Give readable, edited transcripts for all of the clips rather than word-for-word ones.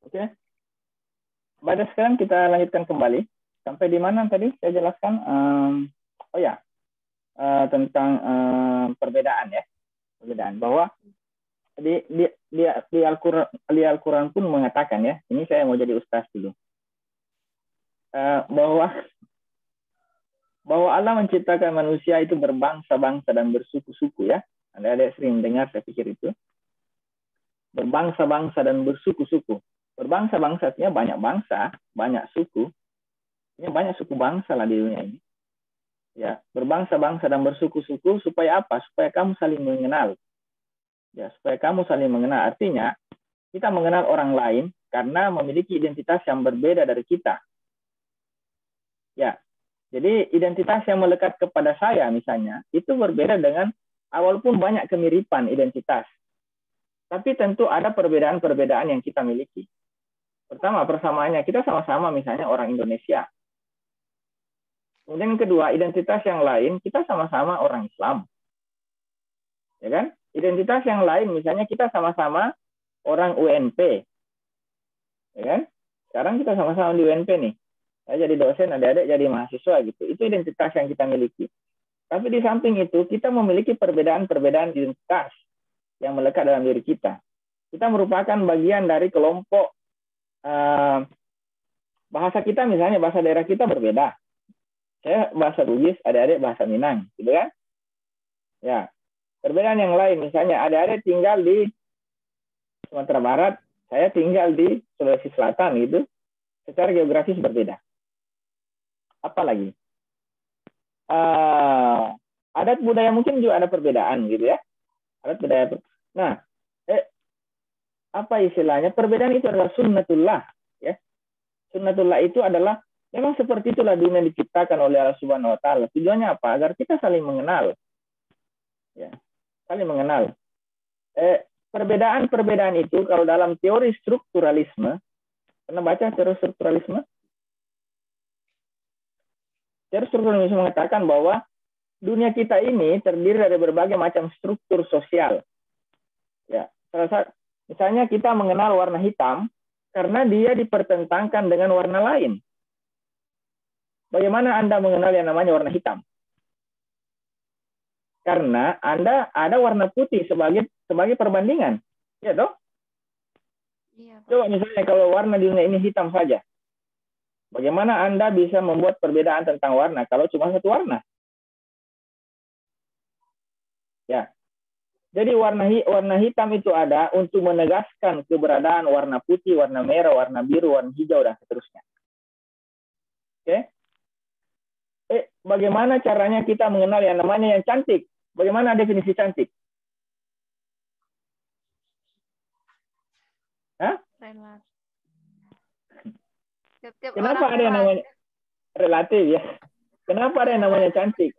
Oke. Pada sekarang kita lanjutkan kembali. Sampai di mana tadi saya jelaskan? Oh ya, tentang perbedaan ya. Perbedaan bahwa di Al-Quran pun mengatakan ya, ini saya mau jadi ustaz dulu, bahwa Allah menciptakan manusia itu berbangsa-bangsa dan bersuku-suku ya. Adik-adik sering dengar, saya pikir itu. Berbangsa-bangsa dan bersuku-suku. Berbangsa-bangsa artinya banyak bangsa, banyak suku. Ini banyak suku bangsa lah di dunia ini. Ya, berbangsa-bangsa dan bersuku-suku supaya apa? Supaya kamu saling mengenal. Ya, supaya kamu saling mengenal. Artinya, kita mengenal orang lain karena memiliki identitas yang berbeda dari kita. Ya, jadi identitas yang melekat kepada saya misalnya, itu berbeda dengan, walaupun banyak kemiripan identitas. Tapi tentu ada perbedaan-perbedaan yang kita miliki. Pertama, persamaannya, kita sama-sama misalnya orang Indonesia. Kemudian yang kedua, identitas yang lain, kita sama-sama orang Islam. Ya kan? Identitas yang lain, misalnya kita sama-sama orang UNP. Ya kan? Sekarang kita sama-sama di UNP nih. Saya jadi dosen, adik-adik jadi mahasiswa gitu. Itu identitas yang kita miliki. Tapi di samping itu, kita memiliki perbedaan-perbedaan identitas yang melekat dalam diri kita. Kita merupakan bagian dari kelompok bahasa kita, misalnya bahasa daerah kita berbeda. Saya bahasa Bugis, adik-adik bahasa Minang, gitu kan? Ya, perbedaan yang lain, misalnya adik-adik tinggal di Sumatera Barat, saya tinggal di Sulawesi Selatan, gitu. Secara geografis berbeda. Apalagi? Adat budaya mungkin juga ada perbedaan, gitu ya. Adat budaya. Nah, apa istilahnya? Perbedaan itu adalah sunnatullah, ya. Sunnatullah itu adalah memang seperti itulah dunia diciptakan oleh Allah Subhanahu wa taala. Tujuannya apa? Agar kita saling mengenal. Ya, saling mengenal. Perbedaan-perbedaan itu kalau dalam teori strukturalisme, pernah baca teori strukturalisme? Teori strukturalisme mengatakan bahwa dunia kita ini terdiri dari berbagai macam struktur sosial. Ya, misalnya kita mengenal warna hitam karena dia dipertentangkan dengan warna lain. Bagaimana Anda mengenal yang namanya warna hitam? Karena Anda ada warna putih sebagai perbandingan. Ya toh? Iya, coba misalnya kalau warna di dunia ini hitam saja. Bagaimana Anda bisa membuat perbedaan tentang warna kalau cuma satu warna? Ya. Jadi warna hitam itu ada untuk menegaskan keberadaan warna putih, warna merah, warna biru, warna hijau, dan seterusnya. Oke? Bagaimana caranya kita mengenal yang namanya yang cantik? Bagaimana definisi cantik? Hah? Kenapa ada yang namanya relatif ya? Kenapa ada yang namanya cantik?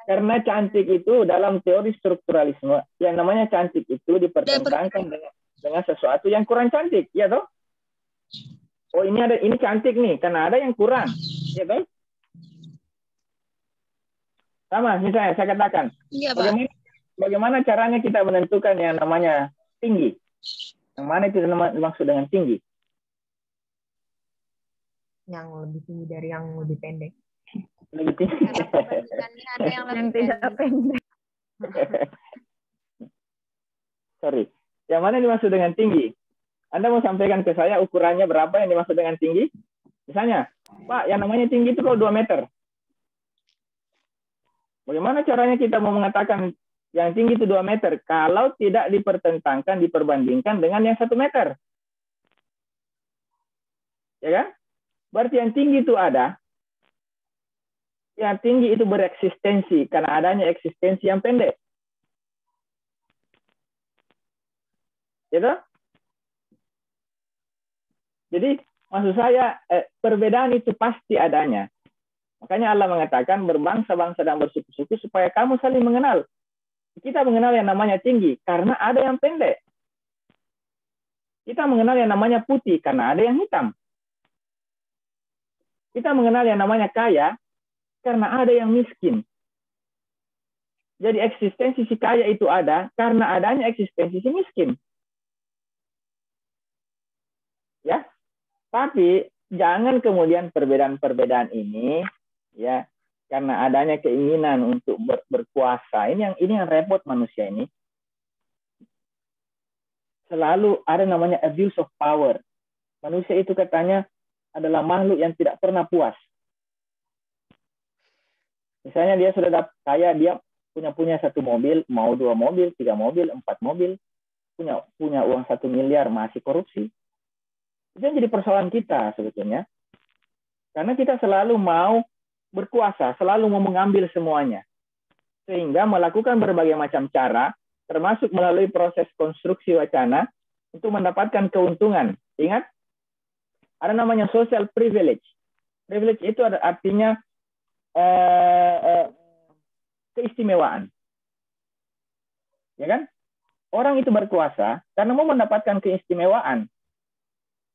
Karena cantik itu dalam teori strukturalisme, yang namanya cantik itu dipertentangkan dengan sesuatu yang kurang cantik, ya toh? Oh ini cantik nih, karena ada yang kurang, ya toh? Sama, misalnya saya katakan, ya, bagaimana caranya kita menentukan yang namanya tinggi? Yang mana itu dimaksud dengan tinggi? Yang lebih tinggi dari yang lebih pendek. Lebih tinggi. Perbandingannya ada yang lebih pendek. Sorry. Yang mana dimaksud dengan tinggi? Anda mau sampaikan ke saya ukurannya berapa yang dimaksud dengan tinggi? Misalnya, Pak, yang namanya tinggi itu kalau 2 meter. Bagaimana caranya kita mau mengatakan yang tinggi itu 2 meter kalau tidak dipertentangkan, diperbandingkan dengan yang 1 meter? Ya kan? Berarti yang tinggi itu ada. Yang tinggi itu bereksistensi karena adanya eksistensi yang pendek. Gitu? Jadi, maksud saya, perbedaan itu pasti adanya. Makanya Allah mengatakan berbangsa-bangsa dan bersuku-suku supaya kamu saling mengenal. Kita mengenal yang namanya tinggi karena ada yang pendek. Kita mengenal yang namanya putih karena ada yang hitam. Kita mengenal yang namanya kaya karena ada yang miskin. Jadi eksistensi si kaya itu ada karena adanya eksistensi si miskin. Ya. Tapi jangan kemudian perbedaan-perbedaan ini, ya, karena adanya keinginan untuk berkuasa, ini yang repot manusia ini. Selalu ada namanya abuse of power. Manusia itu katanya adalah makhluk yang tidak pernah puas. Misalnya dia sudah kaya, dia punya 1 mobil, mau 2 mobil, 3 mobil, 4 mobil, punya uang 1 miliar, masih korupsi. Itu yang jadi persoalan kita sebetulnya. Karena kita selalu mau berkuasa, selalu mau mengambil semuanya. Sehingga melakukan berbagai macam cara, termasuk melalui proses konstruksi wacana, untuk mendapatkan keuntungan. Ingat, ada namanya social privilege. Privilege itu artinya keistimewaan. Ya kan? Orang itu berkuasa karena mau mendapatkan keistimewaan.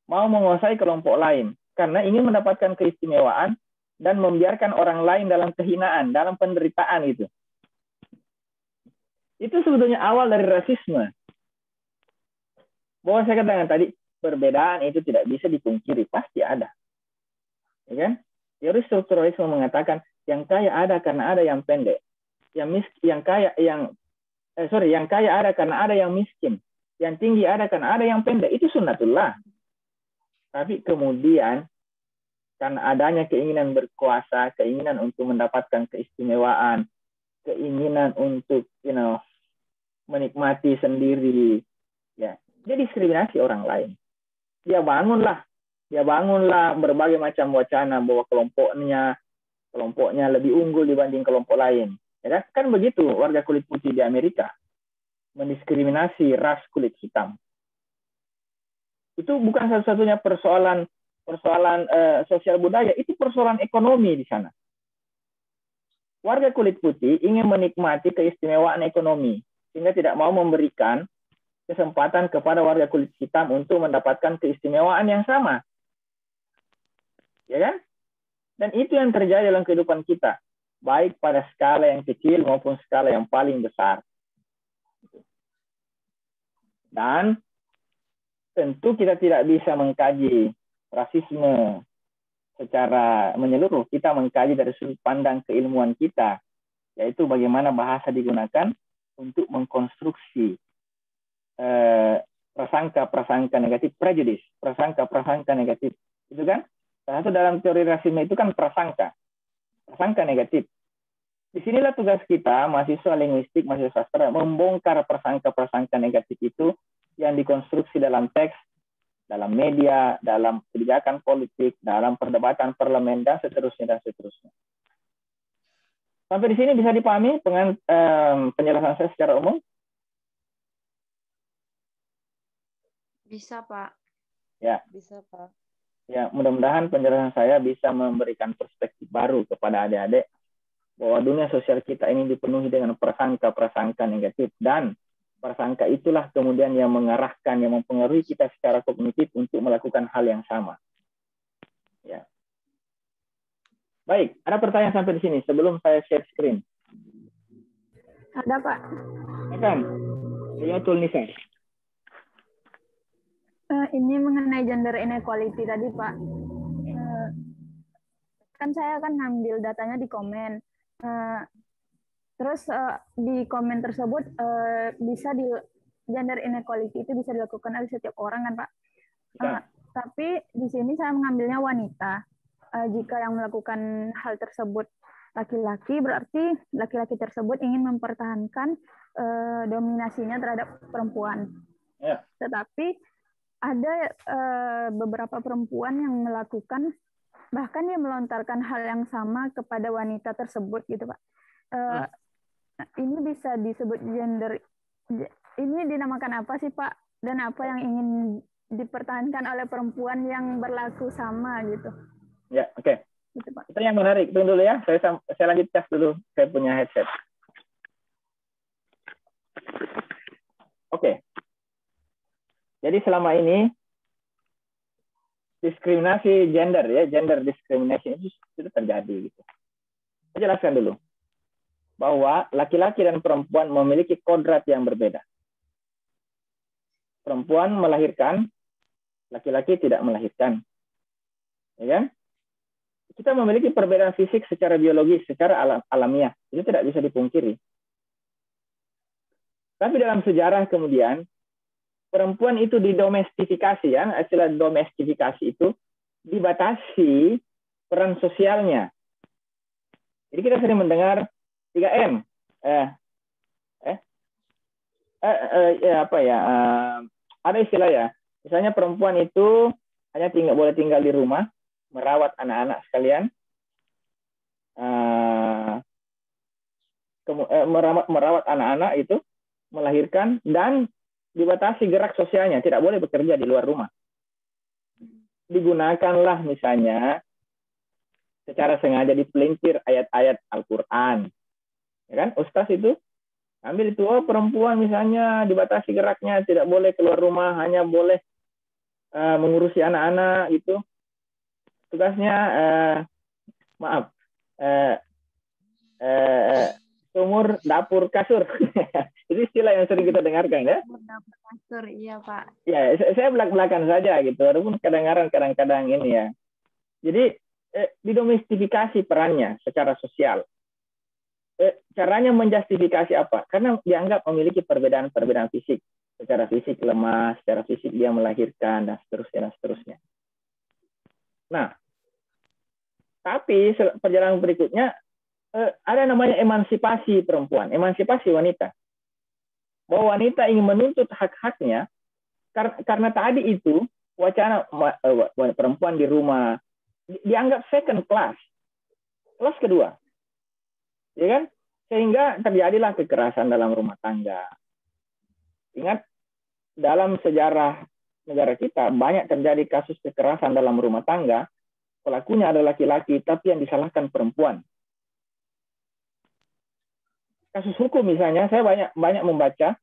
Mau menguasai kelompok lain. Karena ingin mendapatkan keistimewaan dan membiarkan orang lain dalam kehinaan, dalam penderitaan itu. Itu sebetulnya awal dari rasisme. Bahwa saya katakan tadi, perbedaan itu tidak bisa dipungkiri, pasti ada. Ya kan? Teori strukturalisme mengatakan yang kaya ada karena ada yang pendek. Yang kaya ada karena ada yang miskin. Yang tinggi ada karena ada yang pendek. Itu sunnatullah. Tapi kemudian karena adanya keinginan berkuasa, keinginan untuk mendapatkan keistimewaan, keinginan untuk menikmati sendiri, ya, dia diskriminasi orang lain. Dia bangunlah berbagai macam wacana bahwa kelompoknya lebih unggul dibanding kelompok lain. Ya kan begitu warga kulit putih di Amerika mendiskriminasi ras kulit hitam. Itu bukan satu-satunya persoalan sosial budaya, itu persoalan ekonomi di sana. Warga kulit putih ingin menikmati keistimewaan ekonomi, sehingga tidak mau memberikan kesempatan kepada warga kulit hitam untuk mendapatkan keistimewaan yang sama. Ya kan? Dan itu yang terjadi dalam kehidupan kita, baik pada skala yang kecil maupun skala yang paling besar. Dan tentu kita tidak bisa mengkaji rasisme secara menyeluruh. Kita mengkaji dari sudut pandang keilmuan kita, yaitu bagaimana bahasa digunakan untuk mengkonstruksi prasangka negatif, prejudice, prasangka negatif. Itu kan? Salah satu dalam teori rasisme itu kan prasangka negatif. Disinilah tugas kita, mahasiswa linguistik, mahasiswa sastra, membongkar prasangka negatif itu yang dikonstruksi dalam teks, dalam media, dalam kebijakan politik, dalam perdebatan parlemen, dan seterusnya. Sampai di sini bisa dipahami dengan penjelasan saya secara umum? Bisa, Pak. Ya. Bisa, Pak. Ya, mudah-mudahan penjelasan saya bisa memberikan perspektif baru kepada adik-adik bahwa dunia sosial kita ini dipenuhi dengan prasangka negatif, dan prasangka itulah kemudian yang mengarahkan, yang mempengaruhi kita secara kognitif untuk melakukan hal yang sama. Ya. Baik, ada pertanyaan sampai di sini sebelum saya share screen? Ada, Pak. Ya kan? Ini tool nih, saya. Ini mengenai gender inequality tadi, Pak. Kan saya akan ngambil datanya di komen. Terus di komen tersebut gender inequality itu bisa dilakukan oleh setiap orang kan, Pak? Tapi di sini saya mengambilnya wanita. Jika yang melakukan hal tersebut laki-laki, berarti laki-laki tersebut ingin mempertahankan dominasinya terhadap perempuan. Ya. Tetapi ada beberapa perempuan yang melakukan, bahkan dia melontarkan hal yang sama kepada wanita tersebut gitu, Pak. Ini bisa disebut gender, ini dinamakan apa sih, Pak? Dan apa yang ingin dipertahankan oleh perempuan yang berlaku sama gitu? Ya, oke. Gitu, Pak. Itu yang menarik. Tunggu dulu ya, saya lanjut tes dulu. Saya punya headset. Oke. Jadi selama ini diskriminasi gender, ya, gender discrimination itu terjadi gitu. Saya jelaskan dulu bahwa laki-laki dan perempuan memiliki kodrat yang berbeda. Perempuan melahirkan, laki-laki tidak melahirkan. ya kan? Kita memiliki perbedaan fisik secara biologis, secara alamiah. Itu tidak bisa dipungkiri. Tapi dalam sejarah kemudian, perempuan itu didomestifikasi, ya, istilah domestifikasi itu dibatasi peran sosialnya. Jadi kita sering mendengar 3M. Ada istilah ya. Misalnya perempuan itu hanya boleh tinggal di rumah, merawat anak-anak sekalian, merawat anak-anak itu, melahirkan, dan dibatasi gerak sosialnya, tidak boleh bekerja di luar rumah. Digunakanlah misalnya secara sengaja dipelintir ayat-ayat Al-Quran. Ya kan? Ustaz itu ambil itu, perempuan misalnya dibatasi geraknya, tidak boleh keluar rumah, hanya boleh mengurusi anak-anak gitu. Tugasnya sumur, dapur, kasur. Itu istilah yang sering kita dengarkan, ya. Dapur, kasur, iya Pak. Ya, saya belak-belakan saja gitu, walaupun kadang-kadang ini ya. Jadi didomestifikasi perannya secara sosial. Caranya menjustifikasi apa? Karena dianggap memiliki perbedaan fisik. Secara fisik lemah, secara fisik dia melahirkan, dan seterusnya. Nah, tapi perjalanan berikutnya ada namanya emansipasi perempuan, emansipasi wanita. Bahwa wanita ingin menuntut hak-haknya karena tadi itu wacana perempuan di rumah dianggap second class, kelas kedua, ya kan? Sehingga terjadilah kekerasan dalam rumah tangga. Ingat, dalam sejarah negara kita banyak terjadi kasus kekerasan dalam rumah tangga, pelakunya adalah laki-laki, tapi yang disalahkan perempuan. Kasus hukum misalnya, saya banyak membaca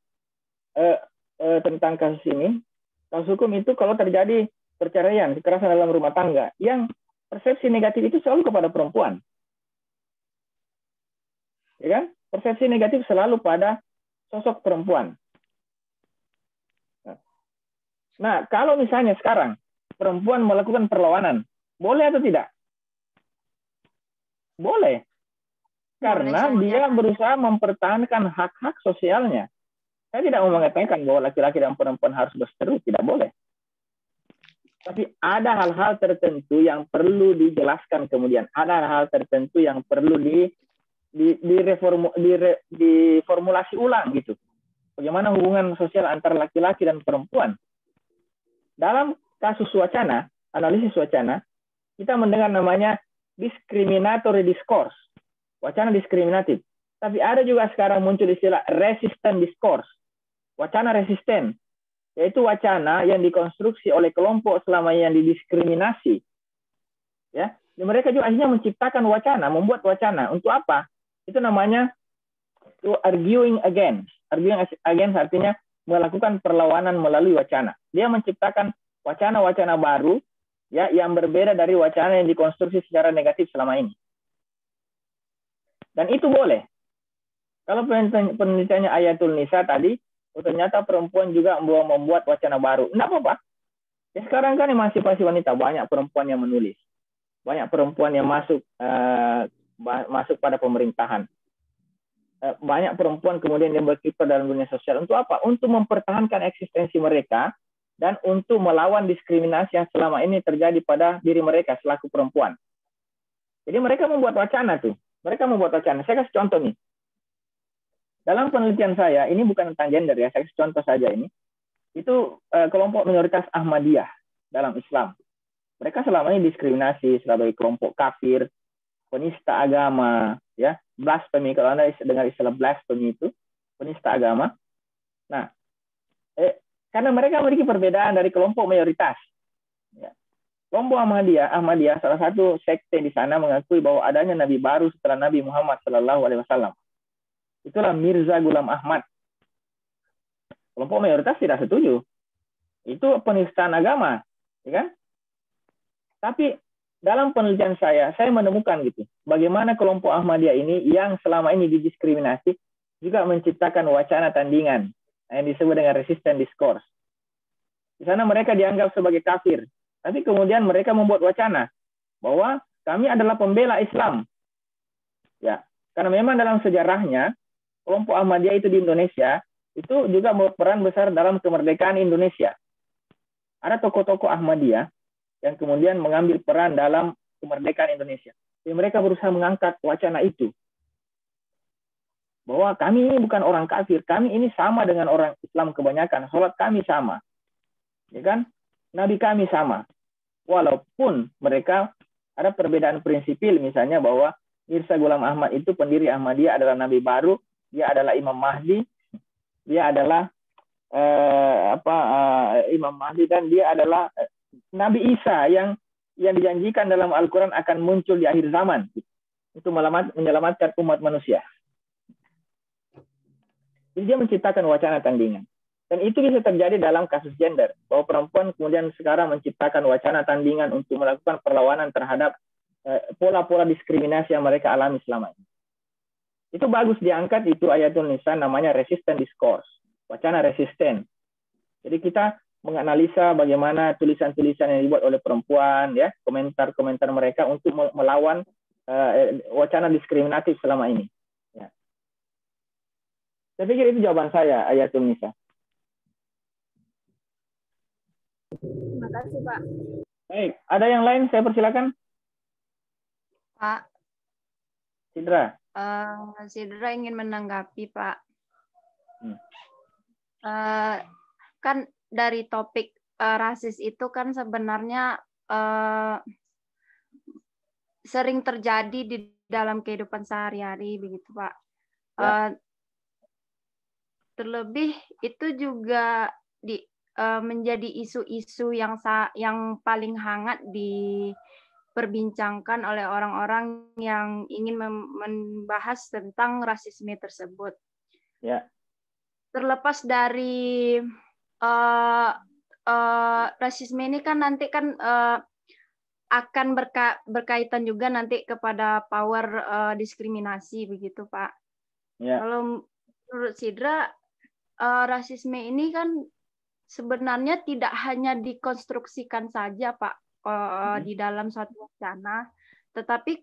tentang kasus ini. Kasus hukum itu kalau terjadi perceraian, kekerasan dalam rumah tangga, yang persepsi negatif itu selalu kepada perempuan. Ya kan? Persepsi negatif selalu pada sosok perempuan. Nah, kalau misalnya sekarang perempuan melakukan perlawanan, boleh atau tidak? Boleh. Karena dia berusaha mempertahankan hak-hak sosialnya. Saya tidak mau mengatakan bahwa laki-laki dan perempuan harus berseteru, tidak boleh. Tapi ada hal-hal tertentu yang perlu dijelaskan kemudian. Ada hal-hal tertentu yang perlu diformulasi ulang gitu. Bagaimana hubungan sosial antara laki-laki dan perempuan. Dalam kasus wacana, analisis wacana, kita mendengar namanya discriminatory discourse. Wacana diskriminatif. Tapi ada juga sekarang muncul istilah resistant discourse. Wacana resisten. Yaitu wacana yang dikonstruksi oleh kelompok selama yang didiskriminasi. Ya, dan mereka juga akhirnya menciptakan wacana, membuat wacana. Untuk apa? Itu namanya arguing against. Arguing against artinya melakukan perlawanan melalui wacana. Dia menciptakan wacana-wacana baru, ya, yang berbeda dari wacana yang dikonstruksi secara negatif selama ini. Dan itu boleh. Kalau penelitiannya Ayatul Nisa tadi, ternyata perempuan juga membuat wacana baru. Tidak apa-apa. Ya, sekarang kan emansipasi wanita, banyak perempuan yang menulis, banyak perempuan yang masuk pada pemerintahan, banyak perempuan kemudian yang berkiprah dalam dunia sosial. Untuk apa? Untuk mempertahankan eksistensi mereka dan untuk melawan diskriminasi yang selama ini terjadi pada diri mereka selaku perempuan. Jadi mereka membuat wacana tuh. Mereka membuat wacana. Saya kasih contoh nih. Dalam penelitian saya, ini bukan tentang gender ya, saya kasih contoh saja ini. Itu kelompok minoritas Ahmadiyah dalam Islam. Mereka selama ini diskriminasi sebagai kelompok kafir, penista agama, ya, blasphemy. Kalau Anda dengar istilah blasphemy itu, penista agama. Nah, karena mereka memiliki perbedaan dari kelompok mayoritas. Ya. Kelompok Ahmadiyah, salah satu sekte di sana mengakui bahwa adanya Nabi baru setelah Nabi Muhammad SAW. Itulah Mirza Ghulam Ahmad. Kelompok mayoritas tidak setuju. Itu penistaan agama, ya kan? Tapi dalam penelitian saya menemukan gitu, bagaimana kelompok Ahmadiyah ini yang selama ini didiskriminasi juga menciptakan wacana tandingan yang disebut dengan resistant discourse. Di sana mereka dianggap sebagai kafir, tapi kemudian mereka membuat wacana bahwa kami adalah pembela Islam. Ya, karena memang dalam sejarahnya kelompok Ahmadiyah itu di Indonesia itu juga berperan besar dalam kemerdekaan Indonesia. Ada tokoh-tokoh Ahmadiyah yang kemudian mengambil peran dalam kemerdekaan Indonesia. Jadi mereka berusaha mengangkat wacana itu. Bahwa kami ini bukan orang kafir, kami ini sama dengan orang Islam kebanyakan, sholat kami sama, ya kan? Nabi kami sama, walaupun mereka ada perbedaan prinsipil, misalnya bahwa Mirza Ghulam Ahmad itu pendiri Ahmadiyah adalah Nabi baru, dia adalah Imam Mahdi, dia adalah Imam Mahdi, dan dia adalah Nabi Isa yang dijanjikan dalam Al-Quran akan muncul di akhir zaman untuk menyelamatkan umat manusia. Jadi dia menciptakan wacana tandingan. Dan itu bisa terjadi dalam kasus gender. Bahwa perempuan kemudian sekarang menciptakan wacana tandingan untuk melakukan perlawanan terhadap pola-pola diskriminasi yang mereka alami selama ini. Itu bagus diangkat, itu Ayatul Nisa, namanya resistant discourse. Wacana resisten. Jadi kita menganalisa bagaimana tulisan-tulisan yang dibuat oleh perempuan, ya, komentar-komentar mereka untuk melawan wacana diskriminatif selama ini. Saya pikir itu jawaban saya, Ayatul Nisa. Terima kasih, Pak. Baik, ada yang lain? Saya persilakan. Pak, Sidra. Sidra ingin menanggapi, Pak. Hmm. Kan dari topik rasis itu kan sebenarnya sering terjadi di dalam kehidupan sehari-hari, begitu, Pak. Ya. Terlebih itu juga menjadi isu-isu yang paling hangat diperbincangkan oleh orang-orang yang ingin membahas tentang rasisme tersebut. Ya. Terlepas dari rasisme ini kan nanti kan akan berkaitan juga nanti kepada power diskriminasi, begitu, Pak. Ya. Kalau menurut Sidra, rasisme ini kan sebenarnya tidak hanya dikonstruksikan saja, Pak, di dalam suatu wacana, tetapi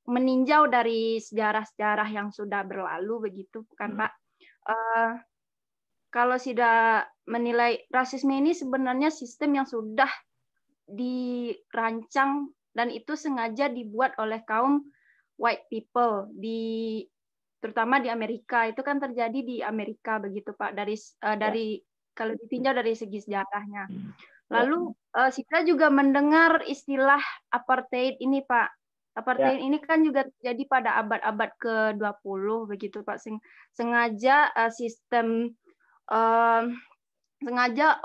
meninjau dari sejarah-sejarah yang sudah berlalu, begitu kan, Pak? Kalau Sidra menilai rasisme ini sebenarnya sistem yang sudah dirancang dan itu sengaja dibuat oleh kaum white people terutama di Amerika. Itu kan terjadi di Amerika, begitu, Pak, dari kalau ditinjau dari segi sejarahnya. Lalu Sidra juga mendengar istilah apartheid ini, Pak. Apartheid ini kan juga terjadi pada abad-abad ke-20, begitu, Pak. Sengaja sengaja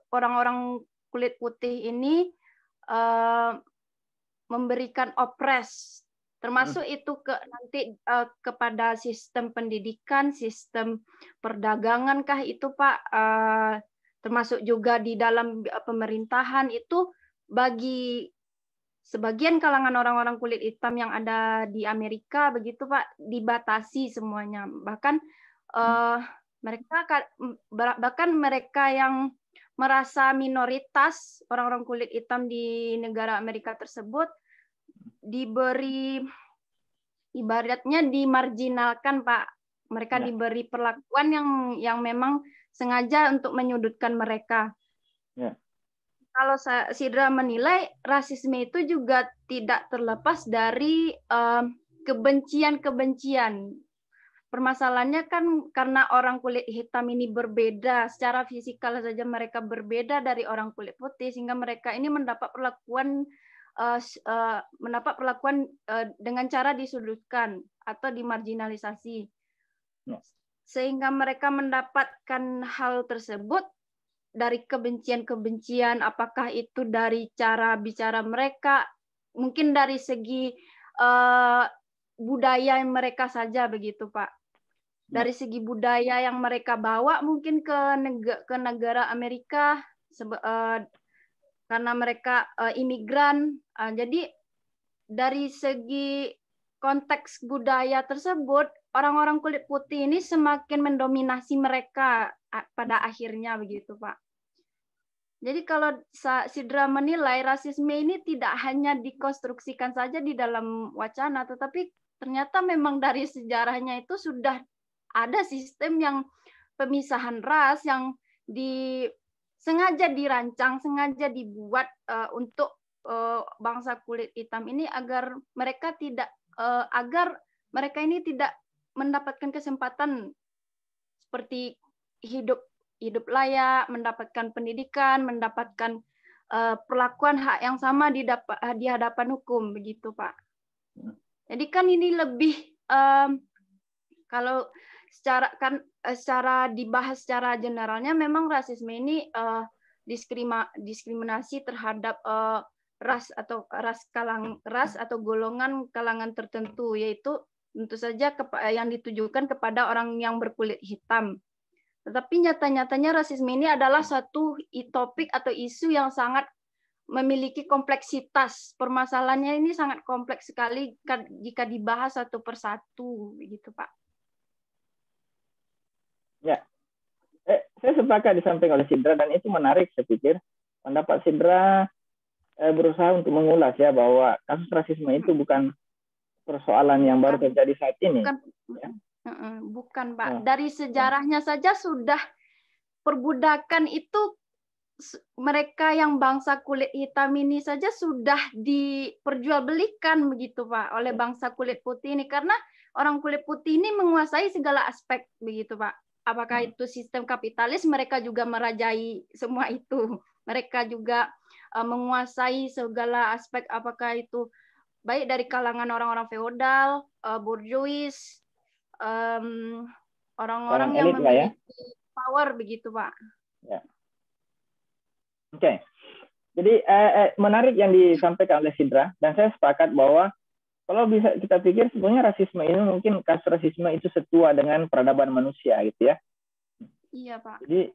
orang-orang kulit putih ini memberikan opres, termasuk itu nanti kepada sistem pendidikan, sistem perdagangan kah itu, Pak, termasuk juga di dalam pemerintahan itu bagi sebagian kalangan orang-orang kulit hitam yang ada di Amerika, begitu, Pak, dibatasi semuanya. Bahkan mereka yang merasa minoritas, orang-orang kulit hitam di negara Amerika tersebut diberi, ibaratnya dimarginalkan, Pak. Mereka diberi perlakuan yang memang sengaja untuk menyudutkan mereka. Kalau Sidra menilai rasisme itu juga tidak terlepas dari kebencian-kebencian. Permasalahannya kan karena orang kulit hitam ini berbeda, secara fisikal saja mereka berbeda dari orang kulit putih, sehingga mereka ini mendapat perlakuan dengan cara disudutkan atau dimarginalisasi. Sehingga mereka mendapatkan hal tersebut dari kebencian-kebencian, apakah itu dari cara bicara mereka, mungkin dari segi budaya mereka saja, begitu, Pak. Dari segi budaya yang mereka bawa mungkin ke negara Amerika karena mereka imigran. Jadi dari segi konteks budaya tersebut, orang-orang kulit putih ini semakin mendominasi mereka pada akhirnya, begitu, Pak. Jadi kalau Sidra menilai rasisme ini tidak hanya dikonstruksikan saja di dalam wacana, tetapi ternyata memang dari sejarahnya itu sudah ada sistem yang pemisahan ras yang sengaja dirancang, sengaja dibuat untuk bangsa kulit hitam ini agar mereka ini tidak mendapatkan kesempatan seperti hidup layak, mendapatkan pendidikan, mendapatkan perlakuan hak yang sama di hadapan hukum, begitu Pak. Jadi kan ini lebih kalau secara dibahas secara generalnya, memang rasisme ini diskriminasi terhadap ras atau golongan kalangan tertentu, yaitu tentu saja yang ditujukan kepada orang yang berkulit hitam. Tetapi nyata-nyatanya rasisme ini adalah suatu topik atau isu yang sangat memiliki kompleksitas. Permasalahannya ini sangat kompleks sekali jika dibahas satu persatu, begitu Pak. Ya, saya sepakat disampaikan oleh Sidra, dan itu menarik. Saya pikir pendapat Sidra berusaha untuk mengulas ya bahwa kasus rasisme itu bukan persoalan yang baru terjadi saat ini. Bukan Pak, dari sejarahnya saja sudah perbudakan itu, mereka yang bangsa kulit hitam ini saja sudah diperjualbelikan begitu Pak oleh bangsa kulit putih ini, karena orang kulit putih ini menguasai segala aspek begitu Pak. Apakah itu sistem kapitalis, mereka juga merajai semua itu. Mereka juga menguasai segala aspek, apakah itu baik dari kalangan orang-orang feodal, bourgeois, orang-orang yang memiliki power begitu Pak. Ya. Oke. Jadi menarik yang disampaikan oleh Sidra, dan saya sepakat bahwa kalau bisa kita pikir sebenarnya rasisme ini mungkin kasus rasisme itu setua dengan peradaban manusia gitu ya. Iya Pak. Jadi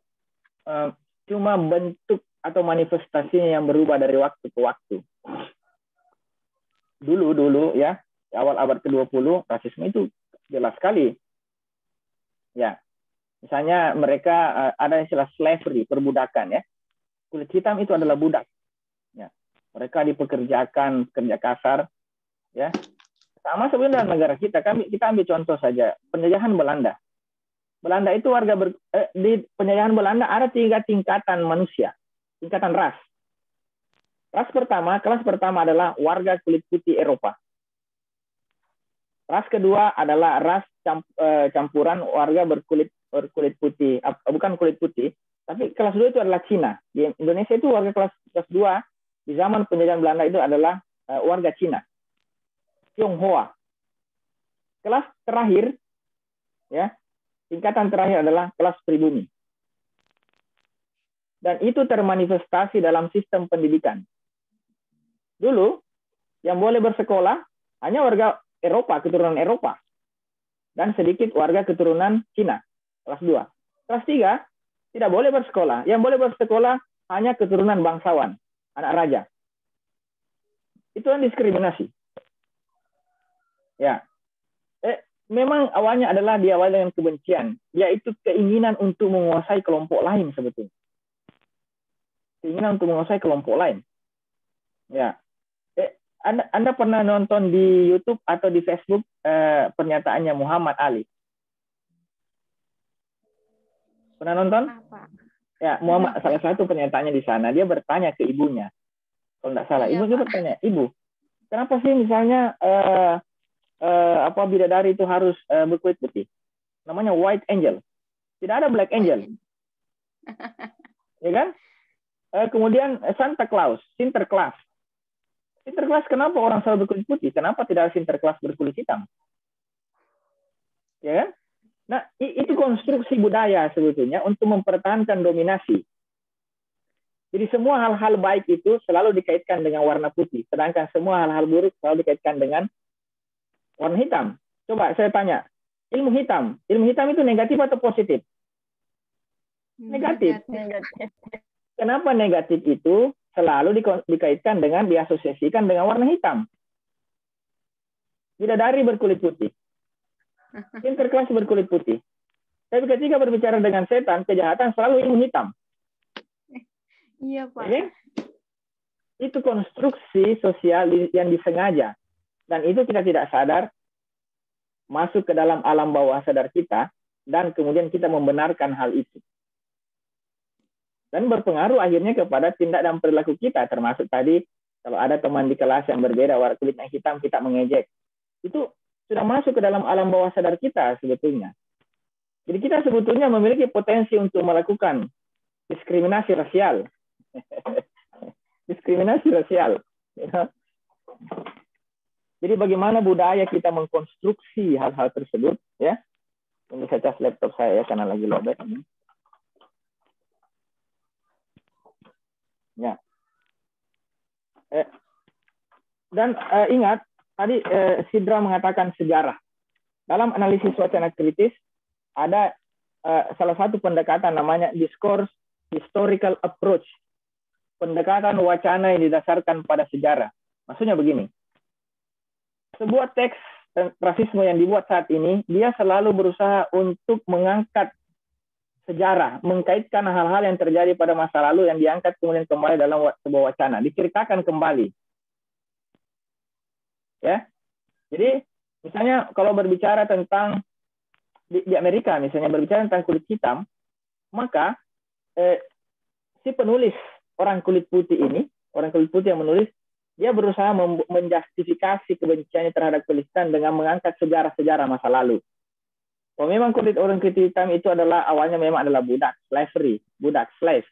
cuma bentuk atau manifestasinya yang berubah dari waktu ke waktu. Dulu ya, awal abad ke-20 rasisme itu jelas sekali. Ya. Misalnya mereka ada istilah slavery, perbudakan ya. Kulit hitam itu adalah budak. Ya. Mereka dipekerjakan, kerja kasar ya. Sama sebenarnya dalam negara kita. Kita ambil contoh saja, penjajahan Belanda. Belanda itu di penjajahan Belanda ada 3 tingkatan manusia, tingkatan ras. Kelas pertama adalah warga kulit putih Eropa. Ras kedua adalah ras campuran warga berkulit putih, bukan kulit putih, tapi kelas 2 itu adalah Cina. Di Indonesia itu warga kelas 2 di zaman penjajahan Belanda itu adalah warga Cina, Tionghoa. Kelas terakhir, ya, tingkatan terakhir adalah kelas pribumi. Dan itu termanifestasi dalam sistem pendidikan. Dulu, yang boleh bersekolah hanya warga Eropa, keturunan Eropa. Dan sedikit warga keturunan Cina, kelas 2. Kelas 3, tidak boleh bersekolah. Yang boleh bersekolah hanya keturunan bangsawan, anak raja. Itu kan diskriminasi. Ya. Memang awalnya adalah diawali dengan kebencian, yaitu keinginan untuk menguasai kelompok lain sebetulnya. Keinginan untuk menguasai kelompok lain. Ya. Anda pernah nonton di YouTube atau di Facebook pernyataannya Muhammad Ali? Pernah nonton? Apa? Ya, Muhammad, salah satu pernyataannya di sana, dia bertanya ke ibunya. Kalau tidak salah, ibunya bertanya, "Ibu, kenapa sih misalnya bidadari itu harus berkulit putih? Namanya white angel. Tidak ada black angel." Ya kan? Kemudian Santa Claus, Sinterklas. Sinterklas kenapa orang selalu berkulit putih? Kenapa tidak Sinterklas berkulit hitam? Ya kan? Nah, itu konstruksi budaya sebetulnya untuk mempertahankan dominasi. Jadi semua hal-hal baik itu selalu dikaitkan dengan warna putih, sedangkan semua hal-hal buruk selalu dikaitkan dengan warna hitam. Coba saya tanya, ilmu hitam itu negatif atau positif? Negatif. Kenapa negatif itu selalu dikaitkan dengan, diasosiasikan dengan warna hitam? Bidadari berkulit putih, Sinterklas berkulit putih. Tapi ketika berbicara dengan setan, kejahatan selalu ilmu hitam. Iya, Pak. Ya, itu konstruksi sosial yang disengaja. Dan itu kita tidak sadar masuk ke dalam alam bawah sadar kita, dan kemudian kita membenarkan hal itu. Dan berpengaruh akhirnya kepada tindak dan perilaku kita, termasuk tadi kalau ada teman di kelas yang berbeda warna kulitnya hitam, kita mengejek. Itu sudah masuk ke dalam alam bawah sadar kita sebetulnya. Jadi kita sebetulnya memiliki potensi untuk melakukan diskriminasi rasial. Diskriminasi rasial. Jadi bagaimana budaya kita mengkonstruksi hal-hal tersebut, ya? Tunggu saya cas laptop saya ya, karena lagi lobet. Ya. Dan ingat tadi Sidra mengatakan sejarah. Dalam analisis wacana kritis ada salah satu pendekatan namanya discourse historical approach. Pendekatan wacana yang didasarkan pada sejarah. Maksudnya begini. Sebuah teks rasisme yang dibuat saat ini, dia selalu berusaha untuk mengangkat sejarah, mengkaitkan hal-hal yang terjadi pada masa lalu yang diangkat kemudian kembali dalam sebuah wacana, diceritakan kembali. Ya, jadi misalnya kalau berbicara tentang di Amerika, misalnya berbicara tentang kulit hitam, maka si penulis orang kulit putih ini, orang kulit putih yang menulis, dia berusaha menjustifikasi kebenciannya terhadap kulit hitam dengan mengangkat sejarah-sejarah masa lalu. Kalau memang orang kulit hitam itu adalah awalnya memang adalah budak, slavery, budak, slave.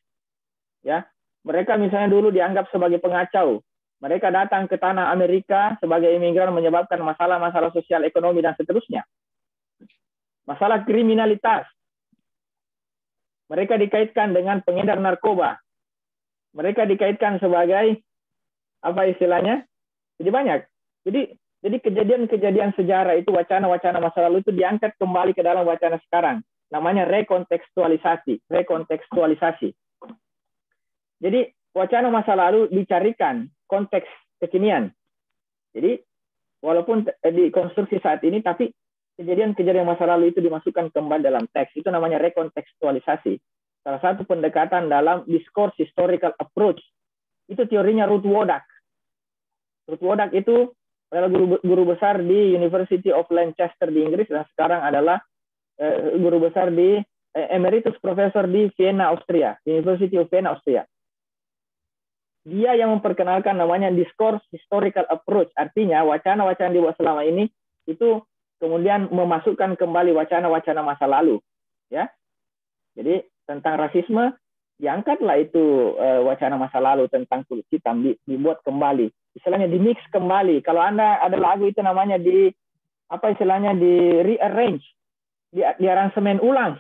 Ya, mereka misalnya dulu dianggap sebagai pengacau. Mereka datang ke tanah Amerika sebagai imigran menyebabkan masalah-masalah sosial, ekonomi dan seterusnya. Masalah kriminalitas. Mereka dikaitkan dengan pengedar narkoba. Mereka dikaitkan sebagai apa istilahnya? Jadi banyak. Jadi kejadian-kejadian sejarah itu, wacana-wacana masa lalu itu diangkat kembali ke dalam wacana sekarang. Namanya rekontekstualisasi. Jadi wacana masa lalu dicarikan konteks kekinian. Jadi walaupun di konstruksi saat ini, tapi kejadian-kejadian masa lalu itu dimasukkan kembali dalam teks. Itu namanya rekontekstualisasi. Salah satu pendekatan dalam discourse historical approach. Itu teorinya Ruth Wodak. Ruth Wodak itu adalah guru besar di University of Lancaster di Inggris, dan sekarang adalah guru besar di emeritus profesor di Vienna, Austria, University of Vienna, Austria. Dia yang memperkenalkan namanya discourse historical approach, artinya wacana-wacana dibuat selama ini itu kemudian memasukkan kembali wacana-wacana masa lalu, ya. Jadi tentang rasisme diangkatlah itu wacana masa lalu tentang kulit hitam, dibuat kembali, istilahnya di mix kembali. Kalau Anda ada lagu itu namanya di apa istilahnya di rearrange, di aransemen ulang.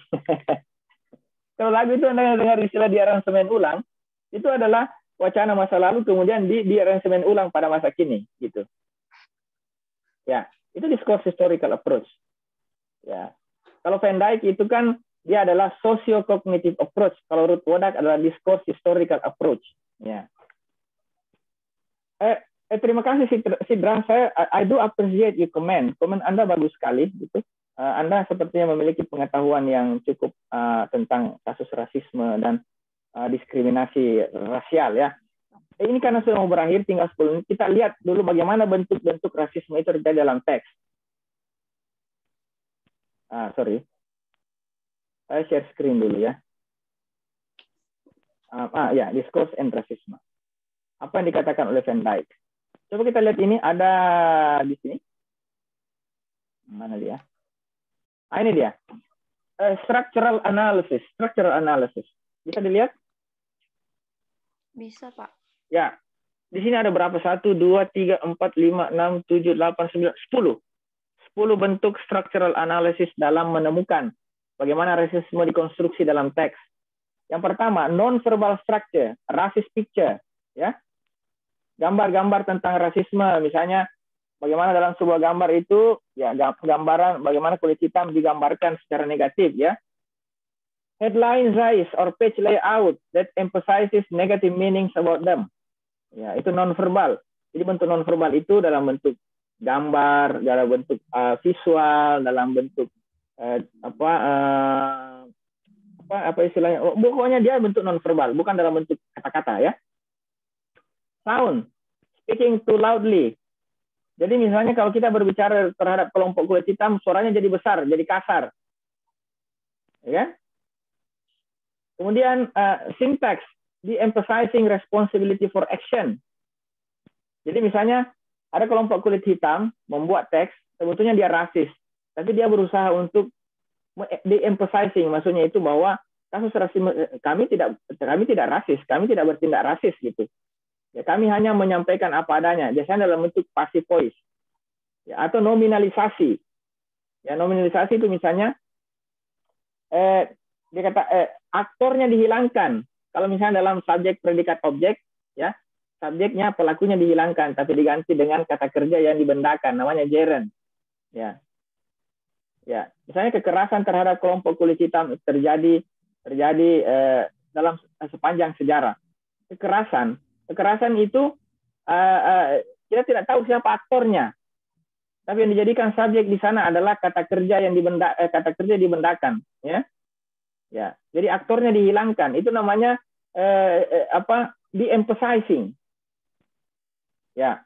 Kalau lagu itu Anda dengar istilah di aransemen ulang, itu adalah wacana masa lalu kemudian di aransemen ulang pada masa kini, gitu. Ya, itu discourse historical approach. Ya. Kalau Van Dijk itu kan dia adalah socio-cognitive approach. Kalau Ruth Wodak adalah discourse historical approach. Ya. Terima kasih Sidra. I do appreciate your comment. Komen Anda bagus sekali. Gitu. Anda sepertinya memiliki pengetahuan yang cukup tentang kasus rasisme dan diskriminasi rasial, ya. Ini karena sudah mau berakhir, tinggal 10 menit. Kita lihat dulu bagaimana bentuk-bentuk rasisme itu terjadi dalam teks. Sorry. Saya share screen dulu ya. Ya, discourse and racism. Apa yang dikatakan oleh Van Dijk? Coba kita lihat ini ada di sini. Mana dia? Ini dia. Structural analysis. Bisa dilihat? Bisa, Pak. Ya. Di sini ada berapa? 1, 2, 3, 4, 5, 6, 7, 8, 9, 10. 10 bentuk structural analysis dalam menemukan bagaimana rasisme dikonstruksi dalam teks. Yang pertama, non-verbal structure, racist picture. Ya. Gambar-gambar tentang rasisme, misalnya bagaimana dalam sebuah gambar itu, ya gambaran bagaimana kulit hitam digambarkan secara negatif, ya. Headline size or page layout that emphasizes negative meanings about them. Ya, itu non-verbal. Jadi bentuk non-verbal itu dalam bentuk gambar, dalam bentuk visual, dalam bentuk apa istilahnya? Pokoknya dia bentuk nonverbal, bukan dalam bentuk kata-kata ya. Sound, speaking too loudly. Jadi misalnya kalau kita berbicara terhadap kelompok kulit hitam, suaranya jadi besar, jadi kasar. Ya. Kemudian syntax, de-emphasizing responsibility for action. Jadi misalnya ada kelompok kulit hitam membuat teks, sebetulnya dia rasis, tapi dia berusaha untuk de-emphasizing, maksudnya itu bahwa kasus rasisme kami tidak rasis, kami tidak bertindak rasis gitu. Ya, kami hanya menyampaikan apa adanya, biasanya dalam bentuk passive voice. Ya, atau nominalisasi. Ya, nominalisasi itu misalnya dia kata aktornya dihilangkan. Kalau misalnya dalam subjek predikat objek, ya, subjeknya pelakunya dihilangkan tapi diganti dengan kata kerja yang dibendakan, namanya gerund. Ya. Ya, misalnya kekerasan terhadap kelompok kulit hitam terjadi dalam sepanjang sejarah. Kekerasan itu kita tidak tahu siapa aktornya, tapi yang dijadikan subjek di sana adalah kata kerja yang dibendakan, ya. Ya, jadi aktornya dihilangkan. Itu namanya de-emphasizing. Ya.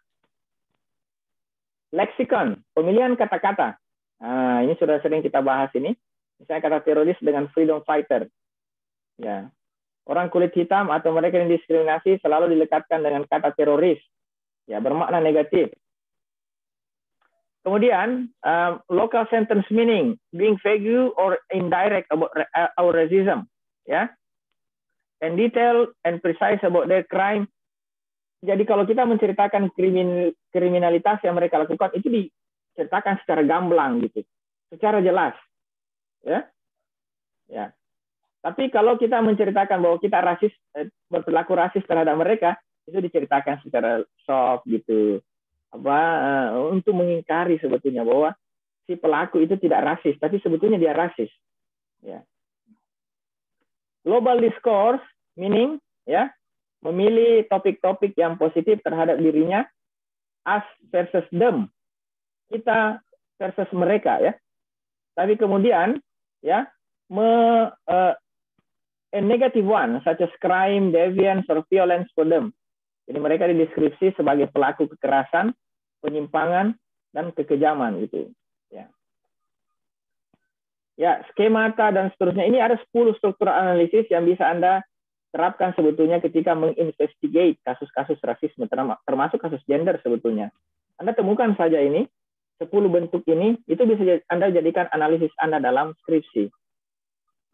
Leksikon, pemilihan kata-kata. Nah, ini sudah sering kita bahas ini. Misalnya kata teroris dengan freedom fighter. Ya. Orang kulit hitam atau mereka yang diskriminasi selalu dilekatkan dengan kata teroris. Ya, bermakna negatif. Kemudian, local sentence meaning, being vague or indirect about our racism. Ya. And detail and precise about their crime. Jadi kalau kita menceritakan kriminalitas yang mereka lakukan, itu diceritakan secara gamblang gitu, secara jelas. Ya. Ya. Tapi kalau kita menceritakan bahwa kita berperilaku rasis terhadap mereka, itu diceritakan secara soft gitu, untuk mengingkari sebetulnya bahwa si pelaku itu tidak rasis, tapi sebetulnya dia rasis. Ya. Global discourse meaning, ya, memilih topik-topik yang positif terhadap dirinya, us versus them, kita versus mereka, ya. Tapi kemudian, ya, a negative one, such as crime, deviance, or violence for them. Jadi mereka dideskripsi sebagai pelaku kekerasan, penyimpangan, dan kekejaman gitu. Ya. Ya, skemata dan seterusnya. Ini ada 10 struktur analisis yang bisa Anda terapkan sebetulnya ketika menginvestigate kasus-kasus rasisme, termasuk kasus gender sebetulnya. Anda temukan saja ini, 10 bentuk ini, itu bisa Anda jadikan analisis Anda dalam skripsi.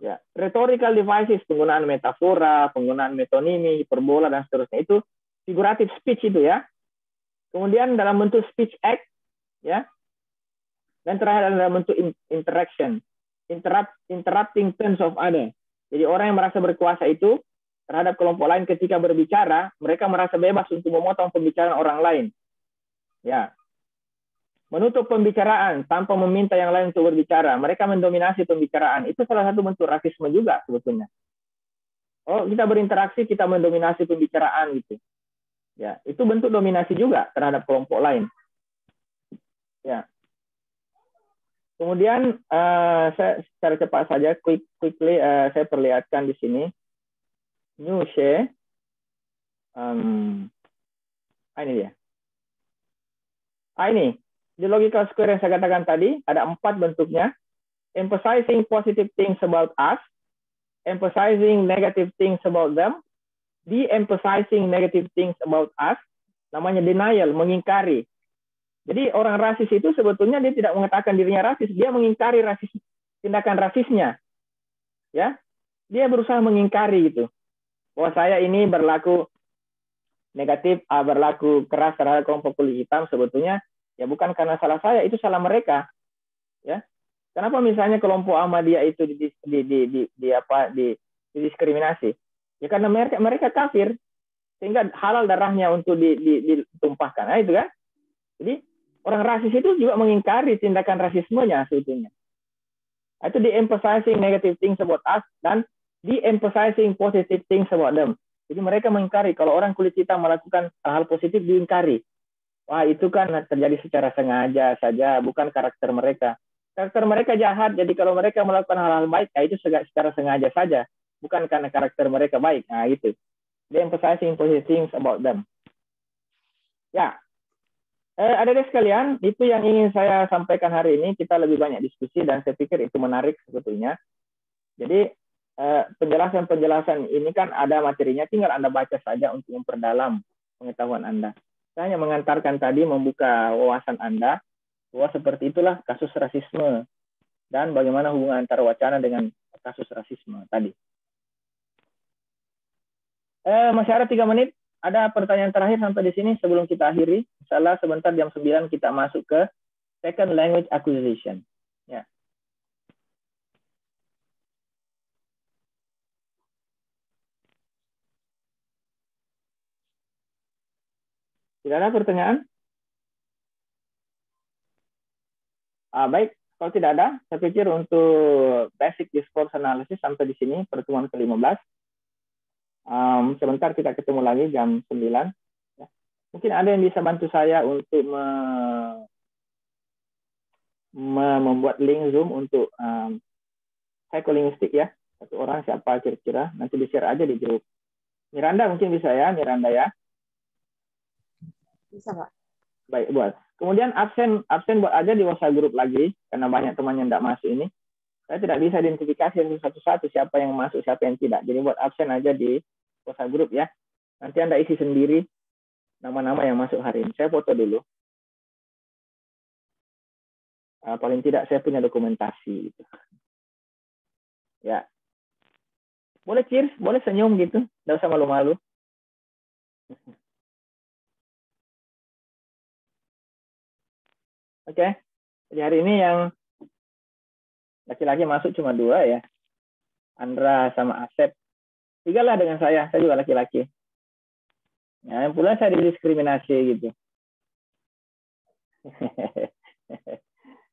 Ya, rhetorical devices, penggunaan metafora, penggunaan metonimi, hiperbola dan seterusnya, itu figurative speech itu ya. Kemudian dalam bentuk speech act, ya. Dan terakhir dalam bentuk interaction, interrupting turns of other. Jadi orang yang merasa berkuasa itu terhadap kelompok lain ketika berbicara, mereka merasa bebas untuk memotong pembicaraan orang lain. Ya. Menutup pembicaraan tanpa meminta yang lain untuk berbicara. Mereka mendominasi pembicaraan. Itu salah satu bentuk rasisme juga sebetulnya. Oh, kita berinteraksi, kita mendominasi pembicaraan gitu. Ya, itu bentuk dominasi juga terhadap kelompok lain. Ya. Kemudian saya secara cepat saja, quickly saya perlihatkan di sini. New share. Ini dia. Ini. Di logical square yang saya katakan tadi, ada 4 bentuknya. Emphasizing positive things about us, emphasizing negative things about them, de-emphasizing negative things about us, namanya denial, mengingkari. Jadi orang rasis itu sebetulnya dia tidak mengatakan dirinya rasis, dia mengingkari tindakan rasisnya. Ya, dia berusaha mengingkari gitu. Bahwa saya ini berlaku negatif, berlaku keras terhadap kelompok kulit hitam, sebetulnya ya bukan karena salah saya, itu salah mereka. Ya. Kenapa misalnya kelompok Ahmadiyah itu didiskriminasi? Ya karena mereka kafir, sehingga halal darahnya untuk ditumpahkan. Nah, itu kan. Jadi orang rasis itu juga mengingkari tindakan rasismenya sebetulnya. Itu de-emphasizing negative things about us dan de-emphasizing positive things about them. Jadi mereka mengingkari kalau orang kulit hitam melakukan hal positif, diingkari. Wah, itu kan terjadi secara sengaja saja, bukan karakter mereka. Karakter mereka jahat, jadi kalau mereka melakukan hal-hal baik, ya itu secara sengaja saja, bukan karena karakter mereka baik. Nah, itu. They emphasizing positive things about them. Ya, adik-adik sekalian, itu yang ingin saya sampaikan hari ini. Kita lebih banyak diskusi dan saya pikir itu menarik sebetulnya. Jadi penjelasan-penjelasan ini kan ada materinya, tinggal Anda baca saja untuk memperdalam pengetahuan Anda. Saya hanya mengantarkan tadi, membuka wawasan Anda, bahwa seperti itulah kasus rasisme dan bagaimana hubungan antara wacana dengan kasus rasisme tadi. Masih ada 3 menit. Ada pertanyaan terakhir sampai di sini sebelum kita akhiri. Insyaallah sebentar jam 9 kita masuk ke second language acquisition. Ya. Tidak ada pertanyaan? Baik, kalau tidak ada, saya pikir untuk basic discourse analysis sampai di sini pertemuan ke-15. Sebentar kita ketemu lagi jam 9. Ya. Mungkin ada yang bisa bantu saya untuk membuat link Zoom untuk psikolinguistik ya. Satu orang siapa kira-kira, nanti di-share aja di grup. Miranda mungkin bisa ya, Miranda ya. Bisa, Pak. Baik, buat. Kemudian absen buat aja di WhatsApp grup lagi, karena banyak teman yang tidak masuk ini. Saya tidak bisa identifikasi satu-satu siapa yang masuk, siapa yang tidak. Jadi buat absen aja di WhatsApp grup ya. Nanti Anda isi sendiri nama-nama yang masuk hari ini. Saya foto dulu. Paling tidak saya punya dokumentasi. Gitu. Ya. Boleh cheers, boleh senyum gitu. Tidak usah malu-malu. Oke. Jadi hari ini yang laki-laki masuk cuma 2 ya. Andra sama Asep. 3 lah dengan saya juga laki-laki. Ya, yang pula saya didiskriminasi gitu.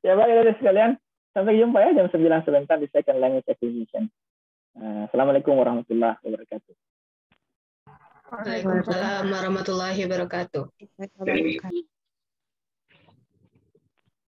Ya baik sekalian. Sampai jumpa ya jam 9 sebentar di second language acquisition. Assalamualaikum warahmatullahi wabarakatuh. Waalaikumsalam warahmatullahi wabarakatuh.